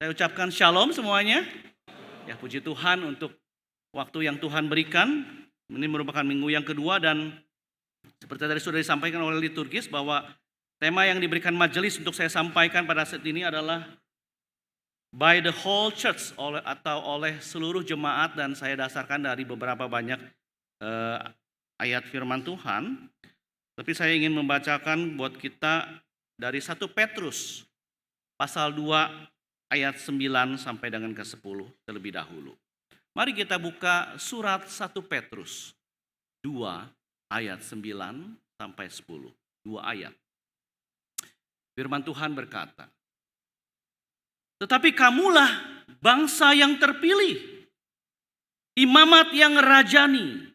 Saya ucapkan shalom semuanya. Ya, puji Tuhan untuk waktu yang Tuhan berikan. Ini merupakan minggu yang kedua dan seperti tadi sudah disampaikan oleh liturgis bahwa tema yang diberikan majelis untuk saya sampaikan pada saat ini adalah by the whole church atau oleh seluruh jemaat, dan saya dasarkan dari beberapa banyak ayat firman Tuhan. Tapi saya ingin membacakan buat kita dari 1 Petrus pasal 2 ayat 9 sampai dengan ke-10 terlebih dahulu. Mari kita buka surat 1 Petrus 2 ayat 9 sampai 10. 2 ayat. Firman Tuhan berkata, "Tetapi kamulah bangsa yang terpilih, imamat yang rajani,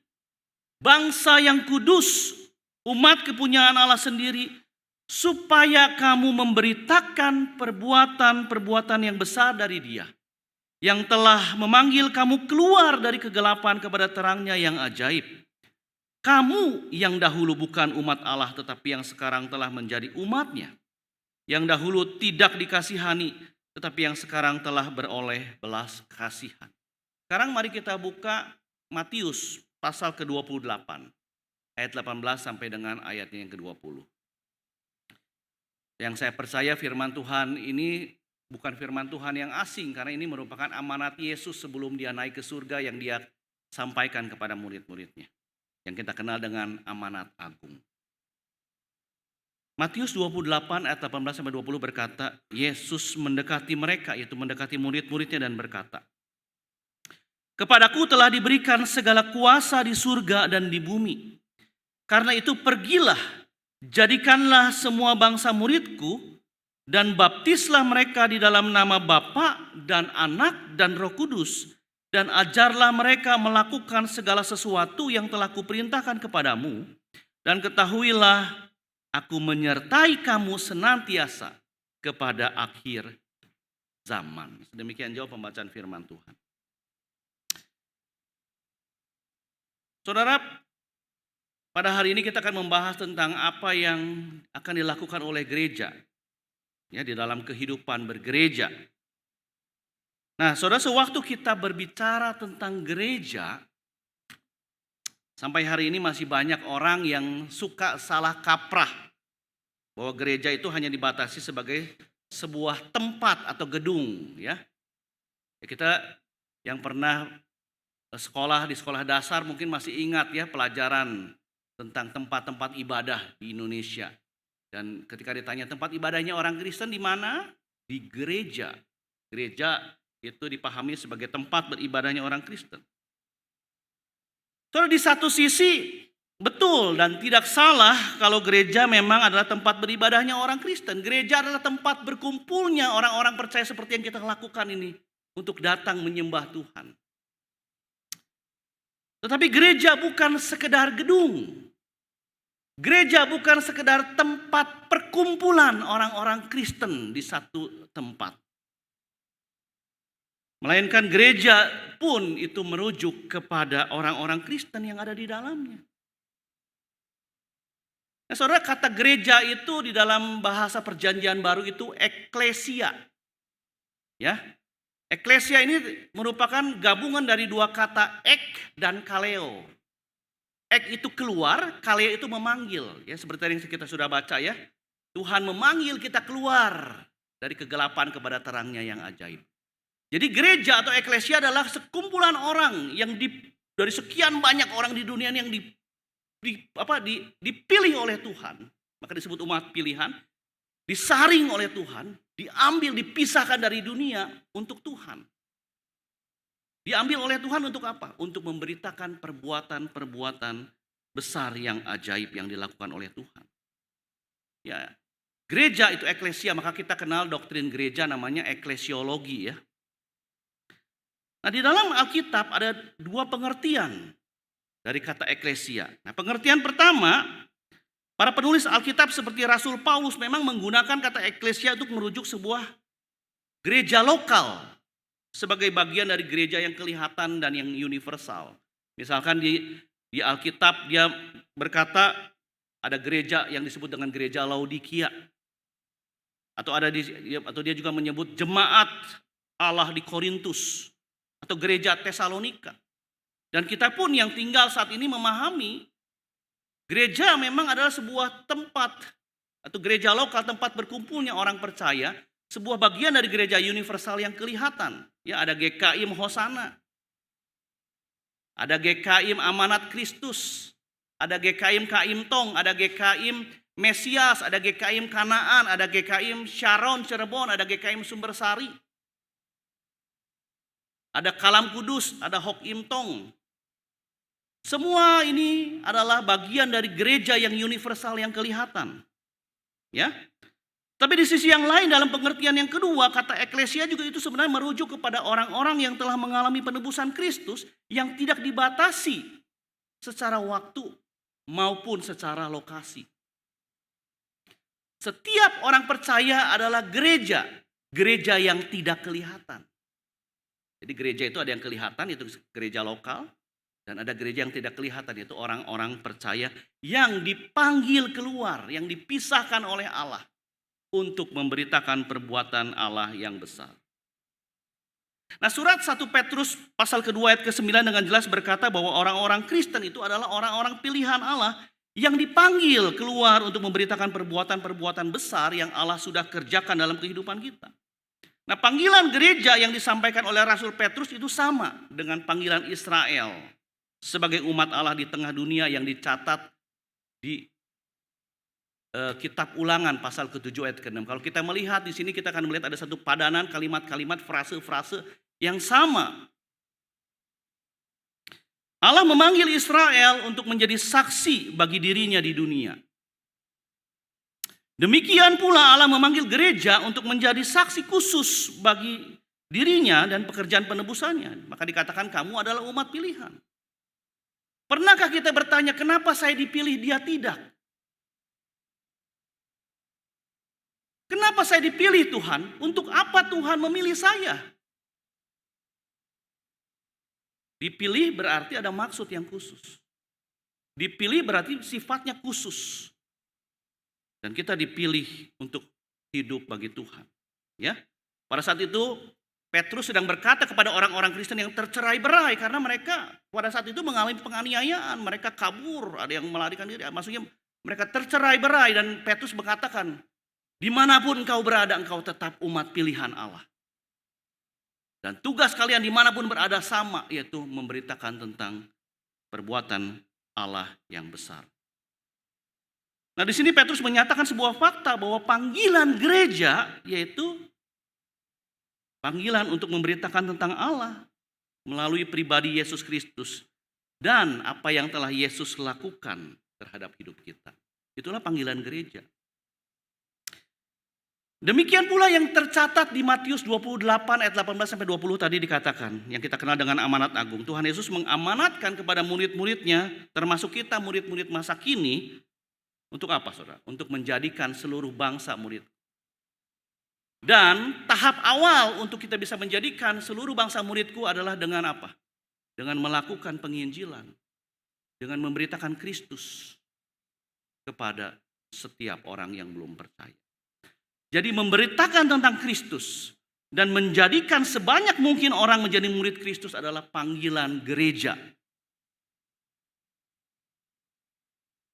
bangsa yang kudus, umat kepunyaan Allah sendiri, supaya kamu memberitakan perbuatan-perbuatan yang besar dari Dia, yang telah memanggil kamu keluar dari kegelapan kepada terangnya yang ajaib. Kamu yang dahulu bukan umat Allah, tetapi yang sekarang telah menjadi umat-Nya, yang dahulu tidak dikasihani, tetapi yang sekarang telah beroleh belas kasihan." Sekarang mari kita buka Matius pasal ke-28, ayat 18 sampai dengan ayatnya yang ke-20. Yang saya percaya firman Tuhan ini bukan firman Tuhan yang asing, karena ini merupakan amanat Yesus sebelum Dia naik ke surga yang Dia sampaikan kepada murid-muridnya, yang kita kenal dengan amanat agung. Matius 28 ayat 18 sampai 20 berkata, Yesus mendekati mereka, yaitu mendekati murid-muridnya, dan berkata, "Kepadaku telah diberikan segala kuasa di surga dan di bumi. Karena itu pergilah, jadikanlah semua bangsa muridku, dan baptislah mereka di dalam nama Bapa dan Anak dan Roh Kudus, dan ajarlah mereka melakukan segala sesuatu yang telah kuperintahkan kepadamu, dan ketahuilah aku menyertai kamu senantiasa kepada akhir zaman." Demikian jauh pembacaan firman Tuhan. Saudara, pada hari ini kita akan membahas tentang apa yang akan dilakukan oleh gereja ya di dalam kehidupan bergereja. Nah, saudara, sewaktu kita berbicara tentang gereja, sampai hari ini masih banyak orang yang suka salah kaprah bahwa gereja itu hanya dibatasi sebagai sebuah tempat atau gedung ya. Kita yang pernah sekolah di sekolah dasar mungkin masih ingat ya pelajaran tentang tempat-tempat ibadah di Indonesia. Dan ketika ditanya tempat ibadahnya orang Kristen di mana? Di gereja. Gereja itu dipahami sebagai tempat beribadahnya orang Kristen. Soalnya di satu sisi betul dan tidak salah kalau gereja memang adalah tempat beribadahnya orang Kristen. Gereja adalah tempat berkumpulnya orang-orang percaya seperti yang kita lakukan ini untuk datang menyembah Tuhan. Tetapi gereja bukan sekedar gedung. Gereja bukan sekedar tempat perkumpulan orang-orang Kristen di satu tempat. Melainkan gereja pun itu merujuk kepada orang-orang Kristen yang ada di dalamnya. Nah, saudara, kata gereja itu di dalam bahasa Perjanjian Baru itu eklesia. Ya. Eklesia ini merupakan gabungan dari dua kata ek dan kaleo. Ek itu keluar, kaleo itu memanggil. Ya, seperti yang kita sudah baca ya. Tuhan memanggil kita keluar dari kegelapan kepada terangnya yang ajaib. Jadi gereja atau eklesia adalah sekumpulan orang yang dari sekian banyak orang di dunia yang dipilih oleh Tuhan. Maka disebut umat pilihan. Disaring oleh Tuhan, diambil, dipisahkan dari dunia untuk Tuhan. Diambil oleh Tuhan untuk apa? Untuk memberitakan perbuatan-perbuatan besar yang ajaib yang dilakukan oleh Tuhan. Ya, gereja itu eklesia, maka kita kenal doktrin gereja namanya eklesiologi ya. Nah, di dalam Alkitab ada dua pengertian dari kata eklesia. Nah, pengertian pertama, para penulis Alkitab seperti Rasul Paulus memang menggunakan kata eklesia untuk merujuk sebuah gereja lokal sebagai bagian dari gereja yang kelihatan dan yang universal. Misalkan di Alkitab dia berkata ada gereja yang disebut dengan gereja Laodikia. Atau dia juga menyebut jemaat Allah di Korintus atau gereja Tesalonika. Dan kita pun yang tinggal saat ini memahami gereja memang adalah sebuah tempat atau gereja lokal, tempat berkumpulnya orang percaya, sebuah bagian dari gereja universal yang kelihatan. Ya, ada GKIM Hosana, ada GKIM Amanat Kristus, ada GKIM Kaim Tong, ada GKIM Mesias, ada GKIM Kanaan, ada GKIM Sharon Cirebon, ada GKIM Sumbersari, ada Kalam Kudus, ada Hok Im Tong. Semua ini adalah bagian dari gereja yang universal yang kelihatan. Ya. Tapi di sisi yang lain dalam pengertian yang kedua, kata eklesia juga itu sebenarnya merujuk kepada orang-orang yang telah mengalami penebusan Kristus yang tidak dibatasi secara waktu maupun secara lokasi. Setiap orang percaya adalah gereja, gereja yang tidak kelihatan. Jadi gereja itu ada yang kelihatan, itu gereja lokal. Dan ada gereja yang tidak kelihatan, yaitu orang-orang percaya yang dipanggil keluar, yang dipisahkan oleh Allah untuk memberitakan perbuatan Allah yang besar. Nah, surat 1 Petrus pasal kedua ayat ke-9 dengan jelas berkata bahwa orang-orang Kristen itu adalah orang-orang pilihan Allah yang dipanggil keluar untuk memberitakan perbuatan-perbuatan besar yang Allah sudah kerjakan dalam kehidupan kita. Nah, panggilan gereja yang disampaikan oleh Rasul Petrus itu sama dengan panggilan Israel sebagai umat Allah di tengah dunia yang dicatat di kitab Ulangan pasal ke-7 ayat ke-6. Kalau kita melihat di sini kita akan melihat ada satu padanan kalimat-kalimat, frase-frase yang sama. Allah memanggil Israel untuk menjadi saksi bagi dirinya di dunia. Demikian pula Allah memanggil gereja untuk menjadi saksi khusus bagi dirinya dan pekerjaan penebusannya. Maka dikatakan kamu adalah umat pilihan. Pernahkah kita bertanya, kenapa saya dipilih, dia tidak? Kenapa saya dipilih Tuhan? Untuk apa Tuhan memilih saya? Dipilih berarti ada maksud yang khusus. Dipilih berarti sifatnya khusus. Dan kita dipilih untuk hidup bagi Tuhan. Ya, pada saat itu Petrus sedang berkata kepada orang-orang Kristen yang tercerai-berai karena mereka pada saat itu mengalami penganiayaan, mereka kabur, ada yang melarikan diri, maksudnya mereka tercerai-berai, dan Petrus berkatakan, dimanapun engkau berada, engkau tetap umat pilihan Allah. Dan tugas kalian dimanapun berada sama, yaitu memberitakan tentang perbuatan Allah yang besar. Nah, di sini Petrus menyatakan sebuah fakta bahwa panggilan gereja yaitu panggilan untuk memberitakan tentang Allah melalui pribadi Yesus Kristus dan apa yang telah Yesus lakukan terhadap hidup kita. Itulah panggilan gereja. Demikian pula yang tercatat di Matius 28 ayat 18 sampai 20 tadi dikatakan, yang kita kenal dengan amanat agung. Tuhan Yesus mengamanatkan kepada murid-muridnya, termasuk kita murid-murid masa kini, untuk apa, saudara? Untuk menjadikan seluruh bangsa murid. Dan tahap awal untuk kita bisa menjadikan seluruh bangsa muridku adalah dengan apa? Dengan melakukan penginjilan, dengan memberitakan Kristus kepada setiap orang yang belum percaya. Jadi memberitakan tentang Kristus dan menjadikan sebanyak mungkin orang menjadi murid Kristus adalah panggilan gereja.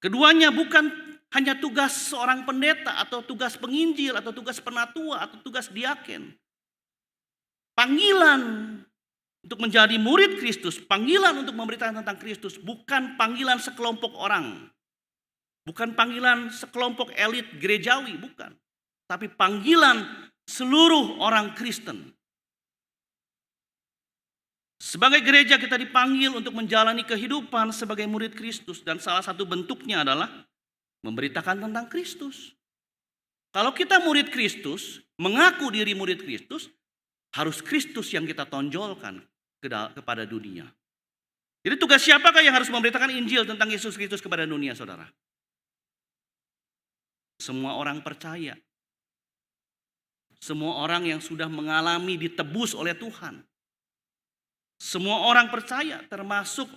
Keduanya bukan hanya tugas seorang pendeta atau tugas penginjil atau tugas penatua atau tugas diaken. Panggilan untuk menjadi murid Kristus, panggilan untuk memberitakan tentang Kristus bukan panggilan sekelompok orang. Bukan panggilan sekelompok elit gerejawi, bukan. Tapi panggilan seluruh orang Kristen. Sebagai gereja kita dipanggil untuk menjalani kehidupan sebagai murid Kristus. Dan salah satu bentuknya adalah memberitakan tentang Kristus. Kalau kita murid Kristus, mengaku diri murid Kristus, harus Kristus yang kita tonjolkan kepada dunia. Jadi tugas siapakah yang harus memberitakan Injil tentang Yesus Kristus kepada dunia, saudara? Semua orang percaya. Semua orang yang sudah mengalami ditebus oleh Tuhan. Semua orang percaya, termasuk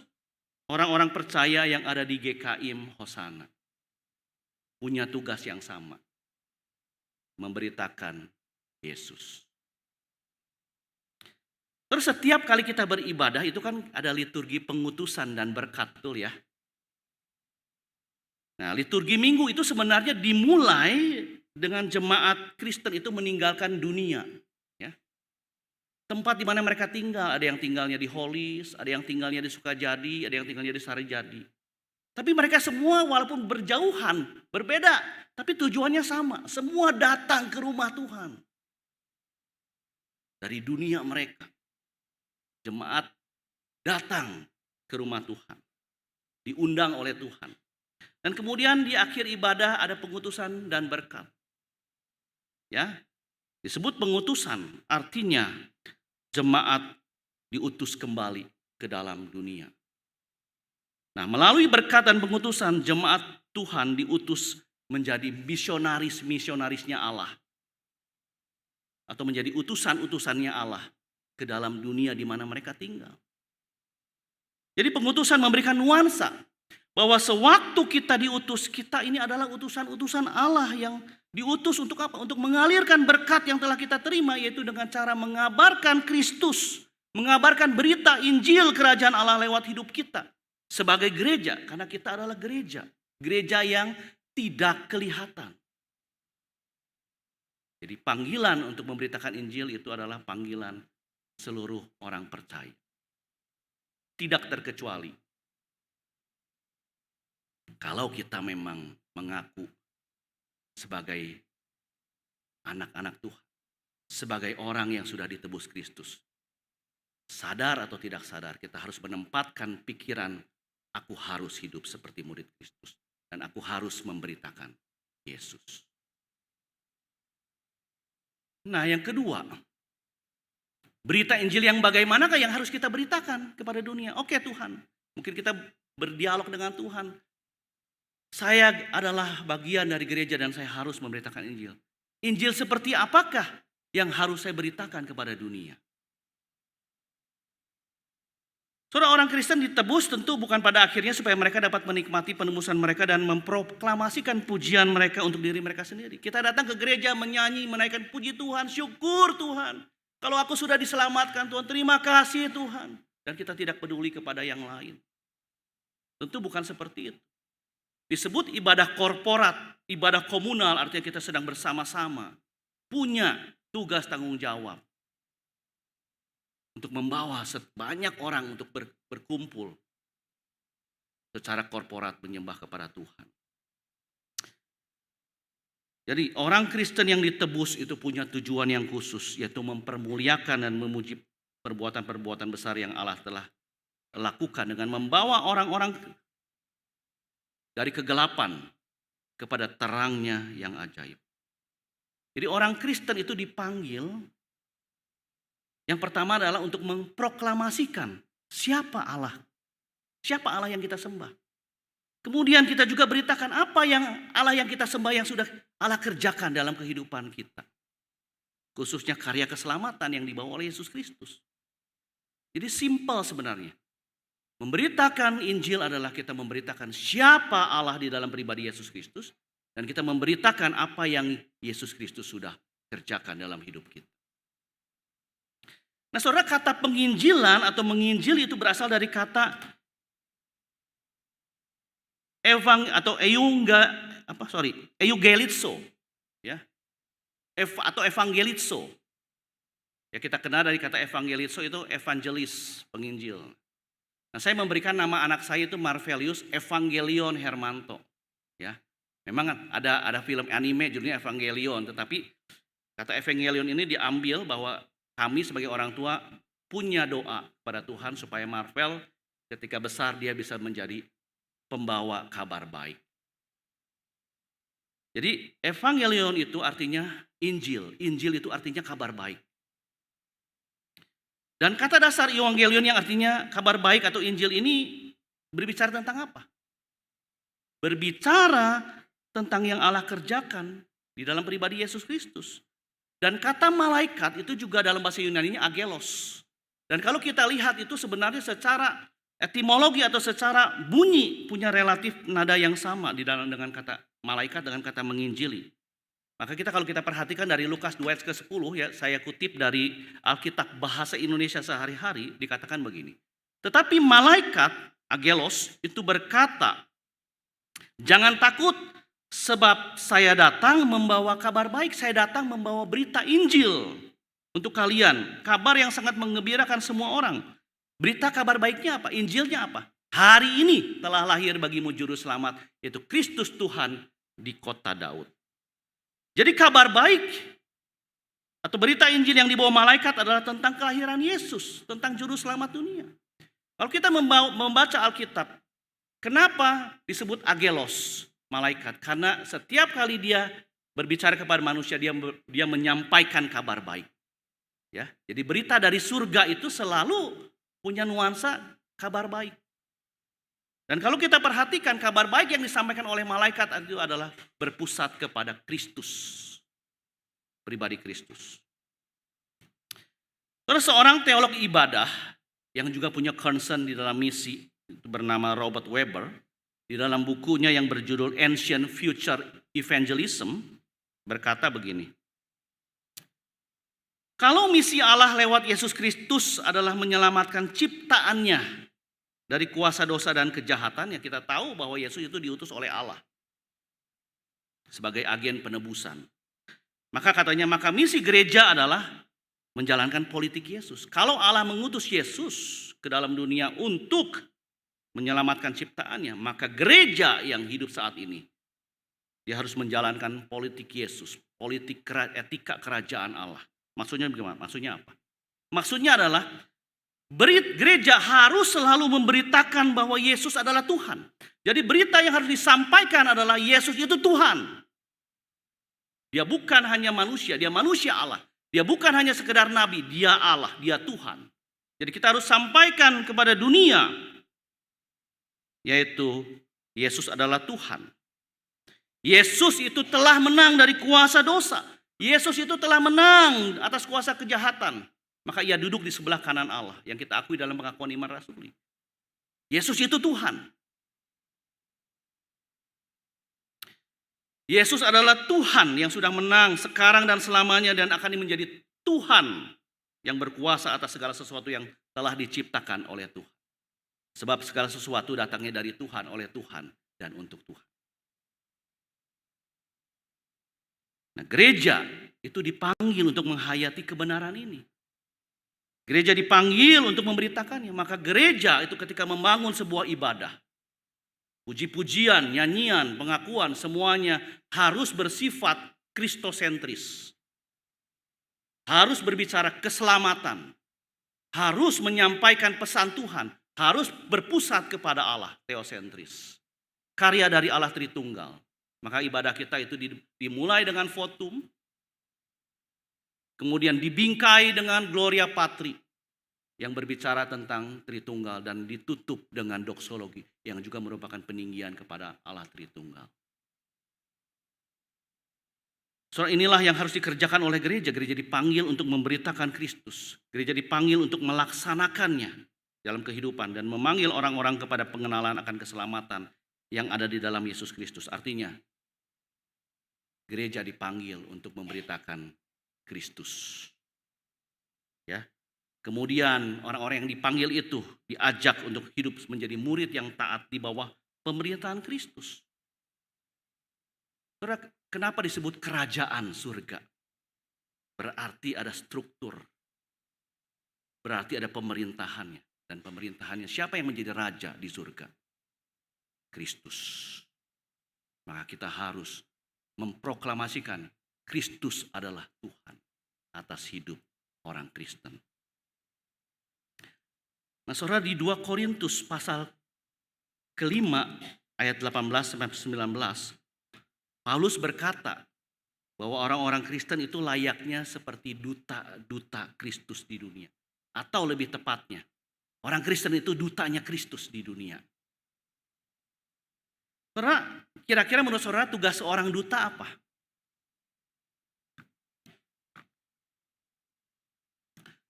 orang-orang percaya yang ada di GKIM Hosana. Punya tugas yang sama. Memberitakan Yesus. Terus setiap kali kita beribadah itu kan ada liturgi pengutusan dan berkat, betul ya? Nah, liturgi minggu itu sebenarnya dimulai dengan jemaat Kristen itu meninggalkan dunia. Ya. Tempat di mana mereka tinggal, ada yang tinggalnya di Holis, ada yang tinggalnya di Sukajadi, ada yang tinggalnya di Sarijadi. Tapi mereka semua walaupun berjauhan, berbeda, tapi tujuannya sama. Semua datang ke rumah Tuhan. Dari dunia mereka, jemaat datang ke rumah Tuhan. Diundang oleh Tuhan. Dan kemudian di akhir ibadah ada pengutusan dan berkat. Ya, disebut pengutusan artinya jemaat diutus kembali ke dalam dunia. Nah, melalui berkat dan pengutusan jemaat Tuhan diutus menjadi misionaris-misionarisnya Allah. Atau menjadi utusan-utusannya Allah ke dalam dunia di mana mereka tinggal. Jadi pengutusan memberikan nuansa bahwa sewaktu kita diutus, kita ini adalah utusan-utusan Allah yang diutus untuk apa? Untuk mengalirkan berkat yang telah kita terima, yaitu dengan cara mengabarkan Kristus, mengabarkan berita Injil kerajaan Allah lewat hidup kita sebagai gereja, karena kita adalah gereja yang tidak kelihatan. Jadi panggilan untuk memberitakan Injil itu adalah panggilan seluruh orang percaya. Tidak terkecuali. Kalau kita memang mengaku sebagai anak-anak Tuhan, sebagai orang yang sudah ditebus Kristus, sadar atau tidak sadar, kita harus menempatkan pikiran, aku harus hidup seperti murid Kristus, dan aku harus memberitakan Yesus. Nah, yang kedua, berita Injil yang bagaimanakah yang harus kita beritakan kepada dunia? Oke Tuhan, mungkin kita berdialog dengan Tuhan. Saya adalah bagian dari gereja dan saya harus memberitakan Injil. Injil seperti apakah yang harus saya beritakan kepada dunia? Saudara, orang Kristen ditebus tentu bukan pada akhirnya supaya mereka dapat menikmati penebusan mereka dan memproklamasikan pujian mereka untuk diri mereka sendiri. Kita datang ke gereja menyanyi, menaikkan puji Tuhan, syukur Tuhan. Kalau aku sudah diselamatkan Tuhan, terima kasih Tuhan. Dan kita tidak peduli kepada yang lain. Tentu bukan seperti itu. Disebut ibadah korporat, ibadah komunal, artinya kita sedang bersama-sama. Punya tugas tanggung jawab. Untuk membawa banyak orang untuk berkumpul secara korporat menyembah kepada Tuhan. Jadi orang Kristen yang ditebus itu punya tujuan yang khusus, yaitu mempermuliakan dan memuji perbuatan-perbuatan besar yang Allah telah lakukan dengan membawa orang-orang dari kegelapan kepada terangnya yang ajaib. Jadi orang Kristen itu dipanggil, yang pertama adalah untuk memproklamasikan siapa Allah. Siapa Allah yang kita sembah. Kemudian kita juga beritakan apa yang Allah yang kita sembah yang sudah Allah kerjakan dalam kehidupan kita. Khususnya karya keselamatan yang dibawa oleh Yesus Kristus. Jadi simpel sebenarnya. Memberitakan Injil adalah kita memberitakan siapa Allah di dalam pribadi Yesus Kristus. Dan kita memberitakan apa yang Yesus Kristus sudah kerjakan dalam hidup kita. Nah, saudara, kata penginjilan atau menginjil itu berasal dari kata euangelizo, ya, atau evangelizo. Ya, kita kenal dari kata evangelizo itu evangelis, penginjil. Nah, saya memberikan nama anak saya itu Marvelius Evangelion Hermanto. Ya, memang ada film anime judulnya Evangelion, tetapi kata Evangelion ini diambil bahwa kami sebagai orang tua punya doa pada Tuhan supaya Marvel ketika besar dia bisa menjadi pembawa kabar baik. Jadi evangelion itu artinya Injil. Injil itu artinya kabar baik. Dan kata dasar evangelion yang artinya kabar baik atau Injil ini berbicara tentang apa? Berbicara tentang yang Allah kerjakan di dalam pribadi Yesus Kristus. Dan kata malaikat itu juga dalam bahasa Yunani-nya angelos. Dan kalau kita lihat itu sebenarnya secara etimologi atau secara bunyi punya relatif nada yang sama di dalam dengan kata malaikat dengan kata menginjili. Maka kalau kita perhatikan dari Lukas 2 ayat ke-10 ya, saya kutip dari Alkitab Bahasa Indonesia Sehari-hari, dikatakan begini. Tetapi malaikat Angelos itu berkata, "Jangan takut, sebab saya datang membawa kabar baik, saya datang membawa berita Injil untuk kalian, kabar yang sangat menggembirakan semua orang." Berita kabar baiknya apa? Injilnya apa? Hari ini telah lahir bagimu juru selamat, yaitu Kristus Tuhan di kota Daud. Jadi kabar baik atau berita Injil yang dibawa malaikat adalah tentang kelahiran Yesus, tentang juru selamat dunia. Kalau kita membaca Alkitab, kenapa disebut Angelos, malaikat? Karena setiap kali dia berbicara kepada manusia, dia menyampaikan kabar baik. Ya, jadi berita dari surga itu selalu punya nuansa kabar baik. Dan kalau kita perhatikan, kabar baik yang disampaikan oleh malaikat itu adalah berpusat kepada Kristus, pribadi Kristus. Terus seorang teolog ibadah yang juga punya concern di dalam misi, itu bernama Robert Webber, di dalam bukunya yang berjudul Ancient Future Evangelism, berkata begini. Kalau misi Allah lewat Yesus Kristus adalah menyelamatkan ciptaannya dari kuasa dosa dan kejahatan, ya kita tahu bahwa Yesus itu diutus oleh Allah sebagai agen penebusan. Maka katanya, maka misi gereja adalah menjalankan politik Yesus. Kalau Allah mengutus Yesus ke dalam dunia untuk menyelamatkan ciptaannya, maka gereja yang hidup saat ini, dia harus menjalankan politik Yesus, politik etika kerajaan Allah. Maksudnya bagaimana? Maksudnya apa? Maksudnya adalah gereja harus selalu memberitakan bahwa Yesus adalah Tuhan. Jadi berita yang harus disampaikan adalah Yesus itu Tuhan. Dia bukan hanya manusia, dia manusia Allah. Dia bukan hanya sekedar nabi, dia Allah, dia Tuhan. Jadi kita harus sampaikan kepada dunia, yaitu Yesus adalah Tuhan. Yesus itu telah menang dari kuasa dosa. Yesus itu telah menang atas kuasa kejahatan. Maka ia duduk di sebelah kanan Allah yang kita akui dalam pengakuan iman rasuli. Yesus itu Tuhan. Yesus adalah Tuhan yang sudah menang sekarang dan selamanya dan akan menjadi Tuhan yang berkuasa atas segala sesuatu yang telah diciptakan oleh Tuhan. Sebab segala sesuatu datangnya dari Tuhan, oleh Tuhan, dan untuk Tuhan. Nah, gereja itu dipanggil untuk menghayati kebenaran ini. Gereja dipanggil untuk memberitakannya. Maka gereja itu ketika membangun sebuah ibadah, puji-pujian, nyanyian, pengakuan, semuanya harus bersifat kristosentris. Harus berbicara keselamatan. Harus menyampaikan pesan Tuhan. Harus berpusat kepada Allah, teosentris. Karya dari Allah Tritunggal. Maka ibadah kita itu dimulai dengan votum, kemudian dibingkai dengan Gloria Patri yang berbicara tentang Tritunggal dan ditutup dengan doksologi yang juga merupakan peninggian kepada Allah Tritunggal. Soal inilah yang harus dikerjakan oleh gereja. Gereja dipanggil untuk memberitakan Kristus. Gereja dipanggil untuk melaksanakannya dalam kehidupan dan memanggil orang-orang kepada pengenalan akan keselamatan yang ada di dalam Yesus Kristus. Artinya, gereja dipanggil untuk memberitakan Kristus. Ya. Kemudian orang-orang yang dipanggil itu diajak untuk hidup menjadi murid yang taat di bawah pemerintahan Kristus. Kenapa disebut kerajaan surga? Berarti ada struktur. Berarti ada pemerintahannya. Dan pemerintahannya siapa yang menjadi raja di surga? Kristus. Maka kita harus memproklamasikan Kristus adalah Tuhan atas hidup orang Kristen. Nah, saudara, di 2 Korintus pasal kelima ayat 18-19, Paulus berkata bahwa orang-orang Kristen itu layaknya seperti duta-duta Kristus di dunia. Atau lebih tepatnya, orang Kristen itu dutanya Kristus di dunia. Saudara, kira-kira menurut saudara tugas seorang duta apa?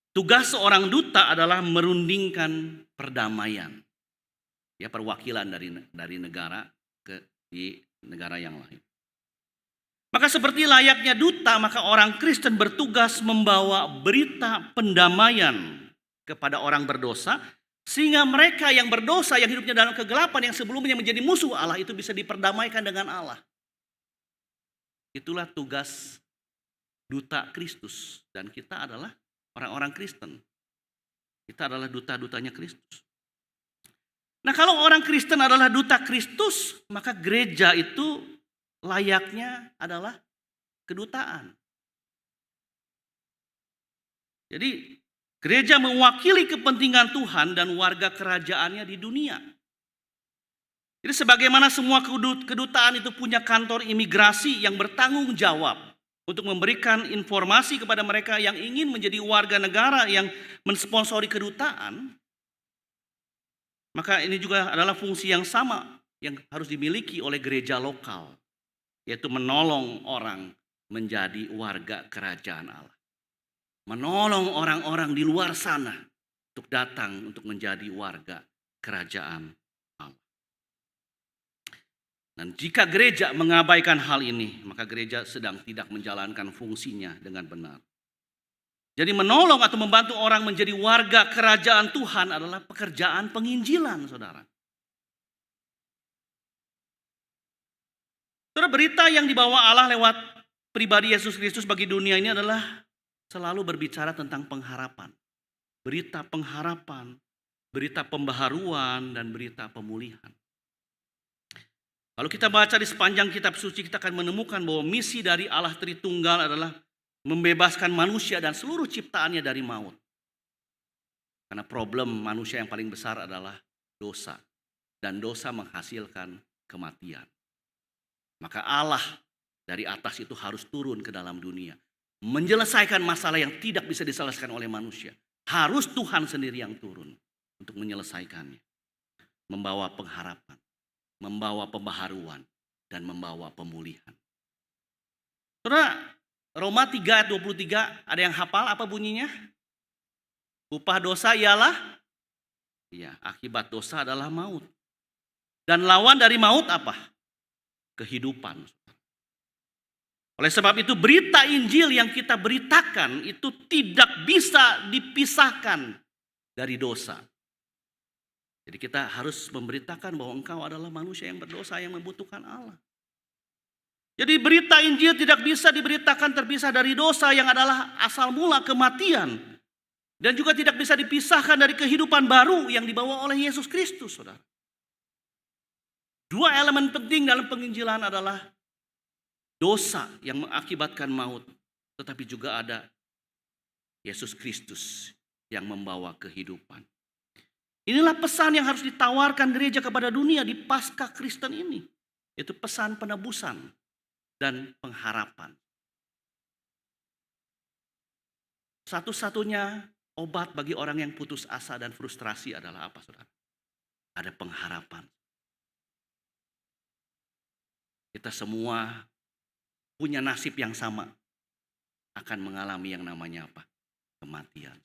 Tugas seorang duta adalah merundingkan perdamaian. Ya, perwakilan dari negara di negara yang lain. Maka seperti layaknya duta, maka orang Kristen bertugas membawa berita pendamaian kepada orang berdosa, sehingga mereka yang berdosa, yang hidupnya dalam kegelapan, yang sebelumnya menjadi musuh Allah, itu bisa diperdamaikan dengan Allah. Itulah tugas duta Kristus. Dan kita adalah orang-orang Kristen. Kita adalah duta-dutanya Kristus. Nah, kalau orang Kristen adalah duta Kristus, maka gereja itu layaknya adalah kedutaan. Jadi gereja mewakili kepentingan Tuhan dan warga kerajaannya di dunia. Jadi sebagaimana semua kedutaan itu punya kantor imigrasi yang bertanggung jawab untuk memberikan informasi kepada mereka yang ingin menjadi warga negara yang mensponsori kedutaan, maka ini juga adalah fungsi yang sama yang harus dimiliki oleh gereja lokal, yaitu menolong orang menjadi warga kerajaan Allah. Menolong orang-orang di luar sana untuk datang untuk menjadi warga kerajaan Allah. Dan jika gereja mengabaikan hal ini, maka gereja sedang tidak menjalankan fungsinya dengan benar. Jadi menolong atau membantu orang menjadi warga kerajaan Tuhan adalah pekerjaan penginjilan, saudara. Saudara, berita yang dibawa Allah lewat pribadi Yesus Kristus bagi dunia ini adalah selalu berbicara tentang pengharapan. Berita pengharapan, berita pembaharuan, dan berita pemulihan. Kalau kita baca di sepanjang kitab suci, kita akan menemukan bahwa misi dari Allah Tritunggal adalah membebaskan manusia dan seluruh ciptaannya dari maut. Karena problem manusia yang paling besar adalah dosa. Dan dosa menghasilkan kematian. Maka Allah dari atas itu harus turun ke dalam dunia. Menyelesaikan masalah yang tidak bisa diselesaikan oleh manusia. Harus Tuhan sendiri yang turun untuk menyelesaikannya. Membawa pengharapan, membawa pembaharuan, dan membawa pemulihan. Saudara, Roma 3 ayat 23, ada yang hafal apa bunyinya? Upah dosa ialah, akibat dosa adalah maut. Dan lawan dari maut apa? Kehidupan. Oleh sebab itu berita Injil yang kita beritakan itu tidak bisa dipisahkan dari dosa. Jadi kita harus memberitakan bahwa engkau adalah manusia yang berdosa yang membutuhkan Allah. Jadi berita Injil tidak bisa diberitakan terpisah dari dosa yang adalah asal mula kematian. Dan juga tidak bisa dipisahkan dari kehidupan baru yang dibawa oleh Yesus Kristus, saudara. Dua elemen penting dalam penginjilan adalah dosa yang mengakibatkan maut, tetapi juga ada Yesus Kristus yang membawa kehidupan. Inilah pesan yang harus ditawarkan gereja kepada dunia di Paskah Kristen ini. Itu pesan penebusan dan pengharapan. Satu-satunya obat bagi orang yang putus asa dan frustrasi adalah apa, saudara? Ada pengharapan. Kita semua punya nasib yang sama. Akan mengalami yang namanya apa? Kematian.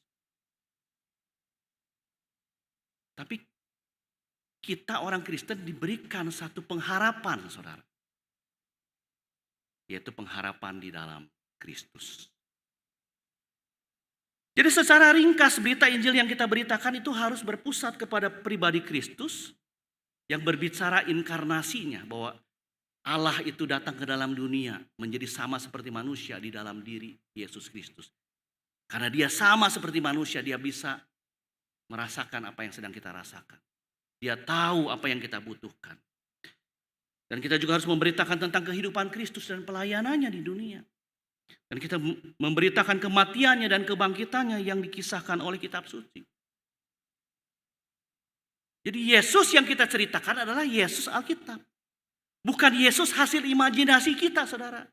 Tapi kita orang Kristen diberikan satu pengharapan, saudara. Yaitu pengharapan di dalam Kristus. Jadi secara ringkas berita Injil yang kita beritakan itu harus berpusat kepada pribadi Kristus. Yang berbicara inkarnasinya, bahwa Allah itu datang ke dalam dunia menjadi sama seperti manusia di dalam diri Yesus Kristus. Karena dia sama seperti manusia, dia bisa merasakan apa yang sedang kita rasakan. Dia tahu apa yang kita butuhkan. Dan kita juga harus memberitakan tentang kehidupan Kristus dan pelayanannya di dunia. Dan kita memberitakan kematiannya dan kebangkitannya yang dikisahkan oleh kitab suci. Jadi Yesus yang kita ceritakan adalah Yesus Alkitab. Bukan Yesus hasil imajinasi kita, saudara.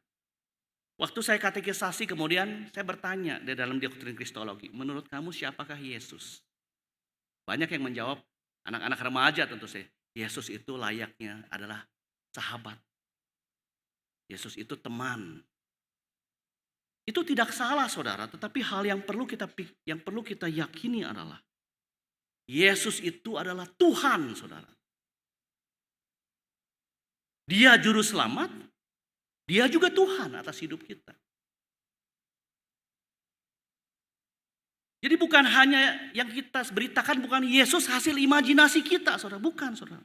Waktu saya katekisasi kemudian saya bertanya di dalam doktrin Kristologi. Menurut kamu siapakah Yesus? Banyak yang menjawab, anak-anak remaja tentu saja. Yesus itu layaknya adalah sahabat. Yesus itu teman. Itu tidak salah, saudara. Tetapi hal yang perlu kita yakini adalah Yesus itu adalah Tuhan, saudara. Dia juru selamat, Dia juga Tuhan atas hidup kita. Jadi bukan hanya yang kita beritakan bukan Yesus hasil imajinasi kita, saudara. Bukan, saudara.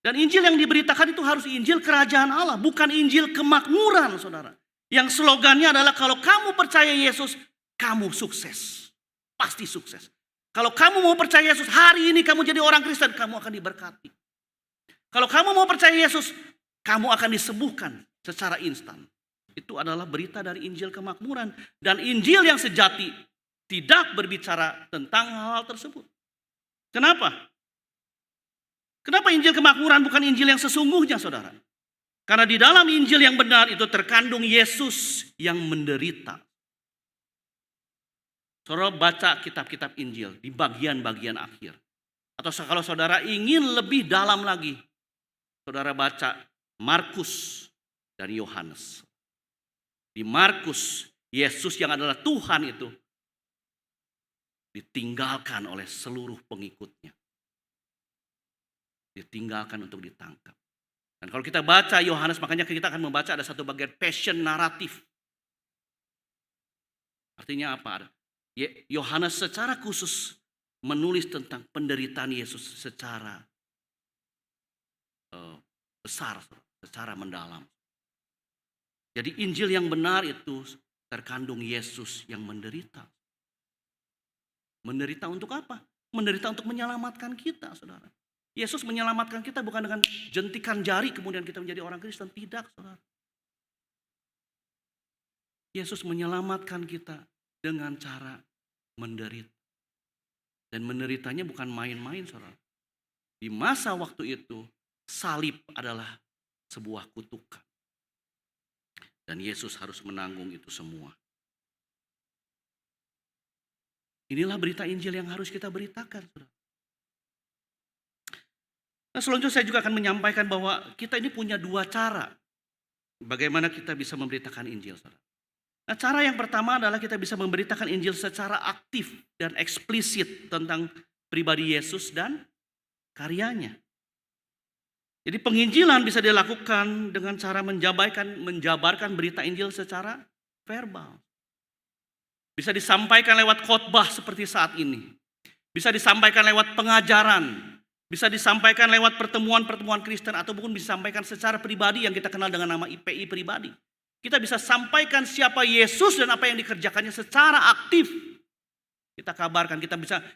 Dan Injil yang diberitakan itu harus Injil kerajaan Allah, bukan Injil kemakmuran, saudara. Yang slogannya adalah kalau kamu percaya Yesus, kamu sukses. Pasti sukses. Kalau kamu mau percaya Yesus, hari ini kamu jadi orang Kristen, kamu akan diberkati. Kalau kamu mau percaya Yesus, kamu akan disembuhkan secara instan. Itu adalah berita dari Injil kemakmuran. Dan Injil yang sejati tidak berbicara tentang hal-hal tersebut. Kenapa? Kenapa Injil kemakmuran bukan Injil yang sesungguhnya, saudara? Karena di dalam Injil yang benar itu terkandung Yesus yang menderita. Saudara baca kitab-kitab Injil di bagian-bagian akhir. Atau kalau saudara ingin lebih dalam lagi, saudara baca Markus dan Yohanes. Di Markus, Yesus yang adalah Tuhan itu ditinggalkan oleh seluruh pengikutnya. Ditinggalkan untuk ditangkap. Dan kalau kita baca Yohanes, makanya kita akan membaca ada satu bagian passion naratif. Artinya apa? Yohanes secara khusus menulis tentang penderitaan Yesus secara besar, secara mendalam. Jadi Injil yang benar itu terkandung Yesus yang menderita. Menderita untuk apa? Menderita untuk menyelamatkan kita, saudara. Yesus menyelamatkan kita bukan dengan jentikan jari kemudian kita menjadi orang Kristen. Tidak, saudara. Yesus menyelamatkan kita dengan cara menderita. Dan menderitanya bukan main-main, saudara. Di masa waktu itu, salib adalah sebuah kutukan. Dan Yesus harus menanggung itu semua. Inilah berita Injil yang harus kita beritakan, saudara. Nah, selanjutnya saya juga akan menyampaikan bahwa kita ini punya dua cara bagaimana kita bisa memberitakan Injil, saudara. Nah, cara yang pertama adalah kita bisa memberitakan Injil secara aktif dan eksplisit tentang pribadi Yesus dan karyanya. Jadi penginjilan bisa dilakukan dengan cara menjabarkan berita Injil secara verbal. Bisa disampaikan lewat khotbah seperti saat ini. Bisa disampaikan lewat pengajaran. Bisa disampaikan lewat pertemuan-pertemuan Kristen. Ataupun bisa disampaikan secara pribadi yang kita kenal dengan nama IPI pribadi. Kita bisa sampaikan siapa Yesus dan apa yang dikerjakannya secara aktif. Kita kabarkan,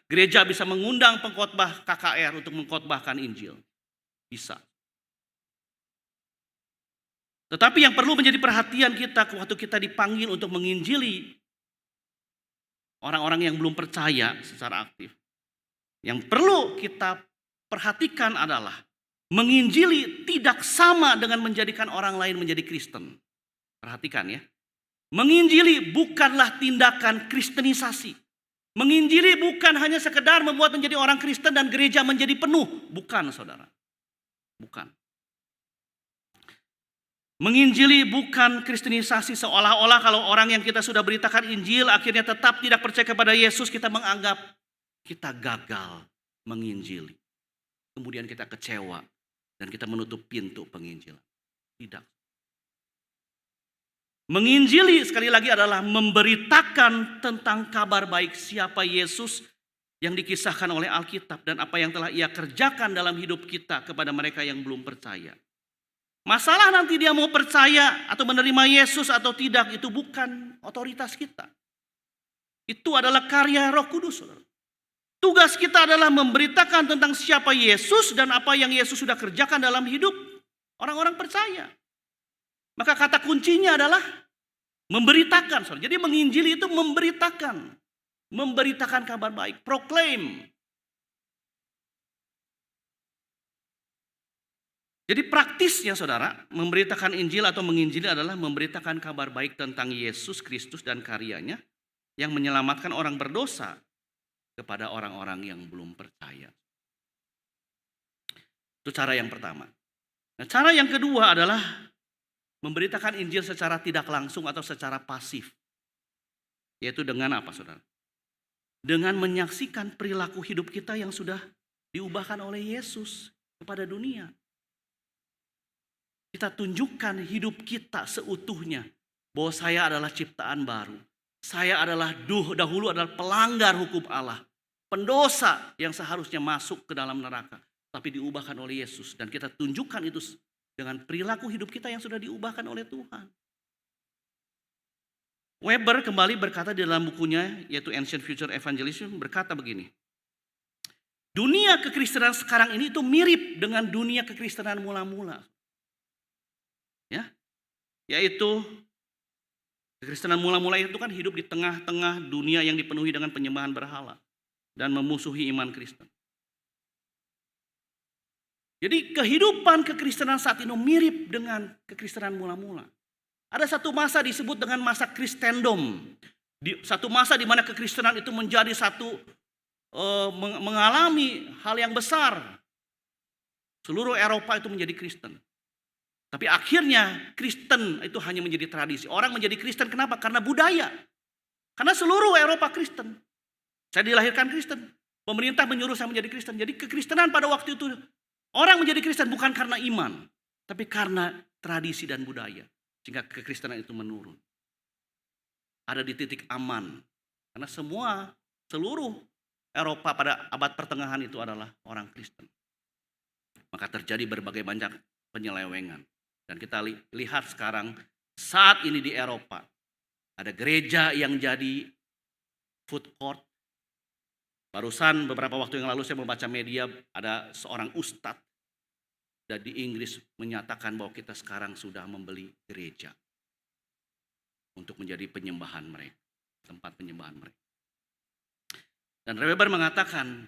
gereja bisa mengundang pengkhotbah KKR untuk mengkhotbahkan Injil. Bisa. Tetapi yang perlu menjadi perhatian kita waktu kita dipanggil untuk menginjili orang-orang yang belum percaya secara aktif. Yang perlu kita perhatikan adalah menginjili tidak sama dengan menjadikan orang lain menjadi Kristen. Perhatikan ya. Menginjili bukanlah tindakan kristenisasi. Menginjili bukan hanya sekedar membuat menjadi orang Kristen dan gereja menjadi penuh. Bukan, saudara. Bukan. Menginjili bukan kristenisasi seolah-olah kalau orang yang kita sudah beritakan Injil akhirnya tetap tidak percaya kepada Yesus, kita menganggap kita gagal menginjili. Kemudian kita kecewa dan kita menutup pintu penginjilan. Tidak. Menginjili sekali lagi adalah memberitakan tentang kabar baik siapa Yesus yang dikisahkan oleh Alkitab dan apa yang telah Ia kerjakan dalam hidup kita kepada mereka yang belum percaya. Masalah nanti dia mau percaya atau menerima Yesus atau tidak, itu bukan otoritas kita. Itu adalah karya Roh Kudus. Tugas kita adalah memberitakan tentang siapa Yesus dan apa yang Yesus sudah kerjakan dalam hidup orang-orang percaya. Maka kata kuncinya adalah memberitakan. Jadi menginjili itu memberitakan. Memberitakan kabar baik, proclaim. Jadi praktisnya saudara, memberitakan Injil atau menginjili adalah memberitakan kabar baik tentang Yesus Kristus dan karyanya yang menyelamatkan orang berdosa kepada orang-orang yang belum percaya. Itu cara yang pertama. Nah, cara yang kedua adalah memberitakan Injil secara tidak langsung atau secara pasif. Yaitu dengan apa, saudara? Dengan menyaksikan perilaku hidup kita yang sudah diubahkan oleh Yesus kepada dunia. kita tunjukkan hidup kita seutuhnya. Bahwa saya adalah ciptaan baru. Saya adalah dahulu adalah pelanggar hukum Allah. Pendosa yang seharusnya masuk ke dalam neraka. Tapi diubahkan oleh Yesus. Dan kita tunjukkan itu dengan perilaku hidup kita yang sudah diubahkan oleh Tuhan. Weber kembali berkata di dalam bukunya, yaitu Ancient Future Evangelism, berkata begini. Dunia kekristenan sekarang ini itu mirip dengan dunia kekristenan mula-mula. Ya, yaitu kekristenan mula-mula itu kan hidup di tengah-tengah dunia yang dipenuhi dengan penyembahan berhala dan memusuhi iman Kristen. Jadi kehidupan kekristenan saat ini mirip dengan kekristenan mula-mula. Ada satu masa disebut dengan masa Kristendom. Satu masa di mana kekristenan itu menjadi mengalami hal yang besar. Seluruh Eropa itu menjadi Kristen. Tapi akhirnya Kristen itu hanya menjadi tradisi. Orang menjadi Kristen kenapa? Karena budaya. Karena seluruh Eropa Kristen. Saya dilahirkan Kristen. Pemerintah menyuruh saya menjadi Kristen. Jadi kekristenan pada waktu itu orang menjadi Kristen bukan karena iman. Tapi karena tradisi dan budaya. Sehingga kekristenan itu menurun. Ada di titik aman. Karena seluruh Eropa pada abad pertengahan itu adalah orang Kristen. Maka terjadi berbagai banyak penyelewengan. Dan kita lihat sekarang saat ini di Eropa. Ada gereja yang jadi food court. Barusan beberapa waktu yang lalu saya membaca media ada seorang ustadz. Dan di Inggris menyatakan bahwa kita sekarang sudah membeli gereja. Untuk menjadi penyembahan mereka. Tempat penyembahan mereka. Dan Weber mengatakan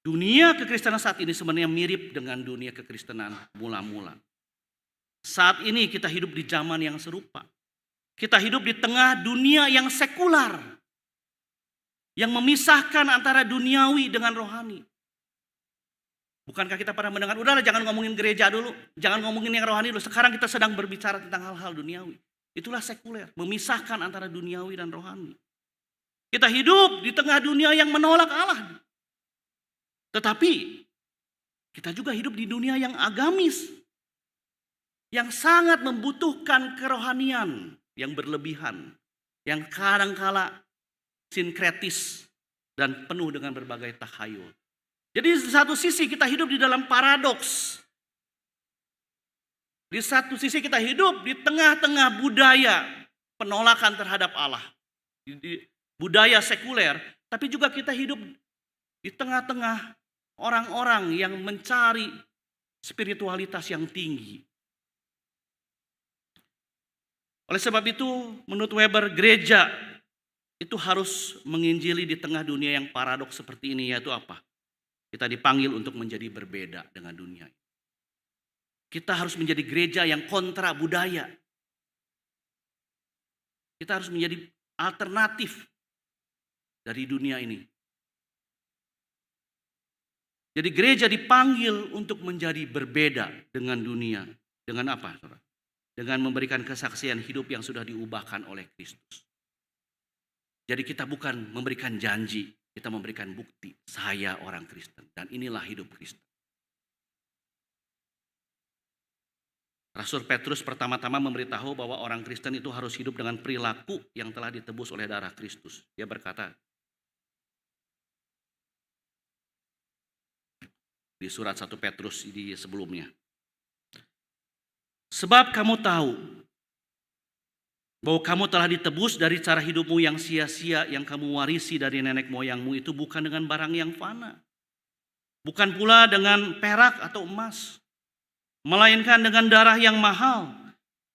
dunia kekristenan saat ini sebenarnya mirip dengan dunia kekristenan mula-mula. Saat ini kita hidup di zaman yang serupa. Kita hidup di tengah dunia yang sekular. Yang memisahkan antara duniawi dengan rohani. Bukankah kita pernah mendengar, udahlah jangan ngomongin gereja dulu. Jangan ngomongin yang rohani dulu. Sekarang kita sedang berbicara tentang hal-hal duniawi. Itulah sekuler. Memisahkan antara duniawi dan rohani. Kita hidup di tengah dunia yang menolak Allah. Tetapi kita juga hidup di dunia yang agamis. Yang sangat membutuhkan kerohanian yang berlebihan. Yang kadangkala sinkretis dan penuh dengan berbagai takhayul. Jadi di satu sisi kita hidup di dalam paradoks. Di satu sisi kita hidup di tengah-tengah budaya penolakan terhadap Allah. Di budaya sekuler, tapi juga kita hidup di tengah-tengah orang-orang yang mencari spiritualitas yang tinggi. Oleh sebab itu, menurut Weber, gereja itu harus menginjili di tengah dunia yang paradoks seperti ini, yaitu apa? Kita dipanggil untuk menjadi berbeda dengan dunia. Kita harus menjadi gereja yang kontra budaya. Kita harus menjadi alternatif dari dunia ini. Jadi gereja dipanggil untuk menjadi berbeda dengan dunia. Dengan apa, saudara? Dengan memberikan kesaksian hidup yang sudah diubahkan oleh Kristus. Jadi kita bukan memberikan janji, kita memberikan bukti. Saya orang Kristen dan inilah hidup Kristen. Rasul Petrus pertama-tama memberitahu bahwa orang Kristen itu harus hidup dengan perilaku yang telah ditebus oleh darah Kristus. Dia berkata di surat 1 Petrus di sebelumnya. Sebab kamu tahu bahwa kamu telah ditebus dari cara hidupmu yang sia-sia yang kamu warisi dari nenek moyangmu itu bukan dengan barang yang fana. Bukan pula dengan perak atau emas. Melainkan dengan darah yang mahal.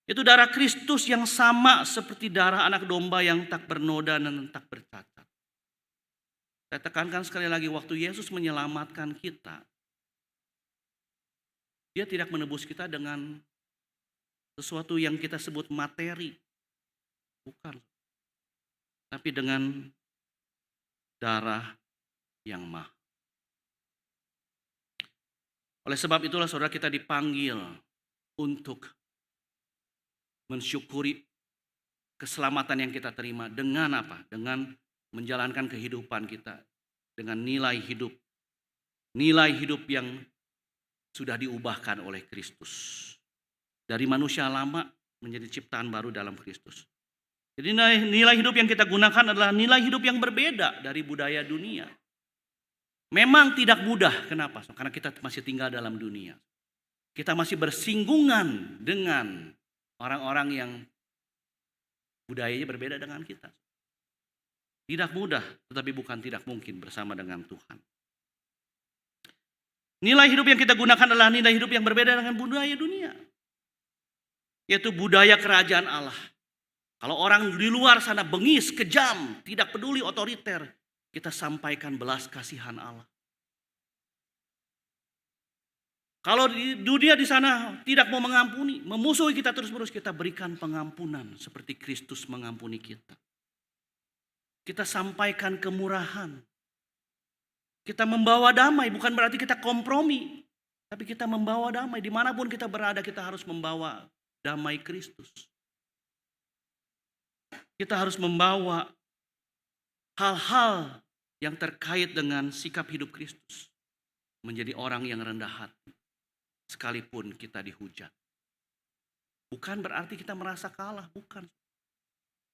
Itu darah Kristus yang sama seperti darah anak domba yang tak bernoda dan tak bercacat. Saya tekankan sekali lagi, waktu Yesus menyelamatkan kita, Dia tidak menebus kita dengan sesuatu yang kita sebut materi. Bukan. Tapi dengan darah yang mahal. Oleh sebab itulah saudara, kita dipanggil untuk mensyukuri keselamatan yang kita terima dengan apa? Dengan menjalankan kehidupan kita dengan nilai hidup. Nilai hidup yang sudah diubahkan oleh Kristus. Dari manusia lama menjadi ciptaan baru dalam Kristus. Jadi nilai hidup yang kita gunakan adalah nilai hidup yang berbeda dari budaya dunia. Memang tidak mudah, kenapa? Karena kita masih tinggal dalam dunia. Kita masih bersinggungan dengan orang-orang yang budayanya berbeda dengan kita. Tidak mudah, tetapi bukan tidak mungkin bersama dengan Tuhan. Nilai hidup yang kita gunakan adalah nilai hidup yang berbeda dengan budaya dunia. Yaitu budaya kerajaan Allah. Kalau orang di luar sana bengis, kejam, tidak peduli, otoriter, kita sampaikan belas kasihan Allah. Kalau di dunia di sana tidak mau mengampuni, memusuhi kita terus-menerus, kita berikan pengampunan seperti Kristus mengampuni kita. Kita sampaikan kemurahan. Kita membawa damai, bukan berarti kita kompromi. Tapi kita membawa damai, dimanapun kita berada kita harus membawa damai Kristus. Kita harus membawa hal-hal yang terkait dengan sikap hidup Kristus. Menjadi orang yang rendah hati. Sekalipun kita dihujat. Bukan berarti kita merasa kalah, bukan.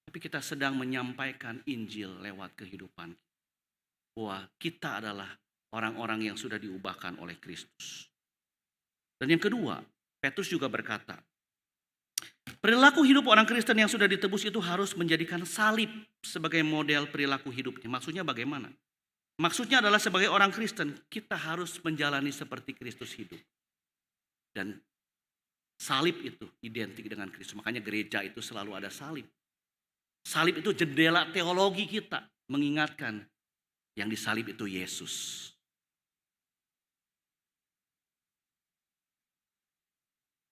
Tapi kita sedang menyampaikan Injil lewat kehidupan. Bahwa kita adalah orang-orang yang sudah diubahkan oleh Kristus. Dan yang kedua, Petrus juga berkata, perilaku hidup orang Kristen yang sudah ditebus itu harus menjadikan salib sebagai model perilaku hidupnya. Maksudnya bagaimana? Maksudnya adalah sebagai orang Kristen, kita harus menjalani seperti Kristus hidup. Dan salib itu identik dengan Kristus. Makanya gereja itu selalu ada salib. Salib itu jendela teologi kita. Mengingatkan yang disalib itu Yesus.